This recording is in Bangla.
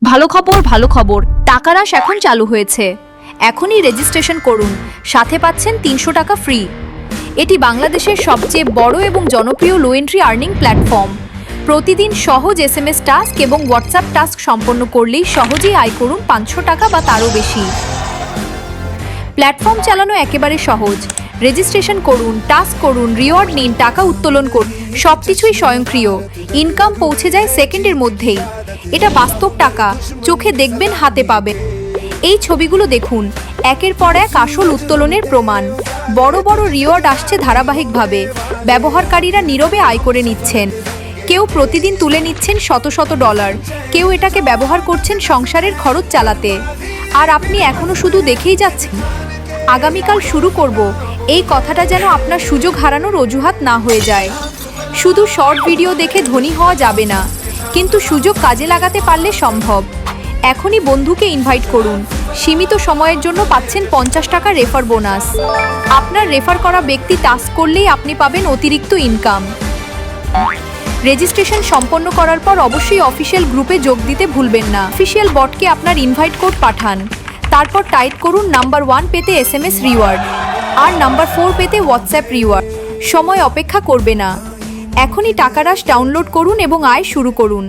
ভালো খবর, টাকারাশ এখন চালু হয়েছে। এখনই রেজিস্ট্রেশন করুন, সাথে পাচ্ছেন 300 টাকা ফ্রি। এটি বাংলাদেশের সবচেয়ে বড় এবং জনপ্রিয় লো এন্ট্রি আর্নিং প্ল্যাটফর্ম। প্রতিদিন সহজ এসএমএস টাস্ক এবং হোয়াটসঅ্যাপ টাস্ক সম্পন্ন করলেই সহজেই আয় করুন 500 টাকা বা তারও বেশি। প্ল্যাটফর্ম চালানো একেবারে সহজ। রেজিস্ট্রেশন করুন, টাস্ক করুন, রিওয়ার্ড নিন, টাকা উত্তোলন করুন, সবকিছুই স্বয়ংক্রিয়। ইনকাম পৌঁছে যায় সেকেন্ডের মধ্যেই। এটা বাস্তব টাকা, চোখে দেখবেন, হাতে পাবেন। এই ছবিগুলো দেখুন, একের পর এক আসল উত্তোলনের প্রমাণ। বড় বড় রিওয়ার্ড আসছে ধারাবাহিকভাবে। ব্যবহারকারীরা নীরবে আয় করে নিচ্ছেন। কেউ প্রতিদিন তুলে নিচ্ছেন শত শত ডলার, কেউ এটাকে ব্যবহার করছেন সংসারের খরচ চালাতে। আর আপনি এখনো শুধু দেখেই যাচ্ছেন। আগামীকাল শুরু করব, এই কথাটা যেন আপনার সুযোগ হারানোর অজুহাত না হয়ে যায়। শুধু শর্ট ভিডিও দেখে ধনী হওয়া যাবে না, কিন্তু সুযোগ কাজে লাগাতে পারলে সম্ভব। এখনই বন্ধুকে ইনভাইট করুন। সীমিত সময়ের জন্য পাচ্ছেন 50 টাকা রেফার বোনাস। আপনার রেফার করা ব্যক্তি টাস্ক করলেই আপনি পাবেন অতিরিক্ত ইনকাম। রেজিস্ট্রেশন সম্পন্ন করার পর অবশ্যই অফিসিয়াল গ্রুপে যোগ দিতে ভুলবেন না। অফিসিয়াল বটকে আপনার ইনভাইট কোড পাঠান। তারপর টাইপ করুন নাম্বার 1 পেতে এসএমএস রিওয়ার্ড আর নাম্বার 4 পেতে হোয়াটসঅ্যাপ রিওয়ার্ড। সময় অপেক্ষা করবে না, এখনই টাকারাশ ডাউনলোড করুন এবং আয় শুরু করুন।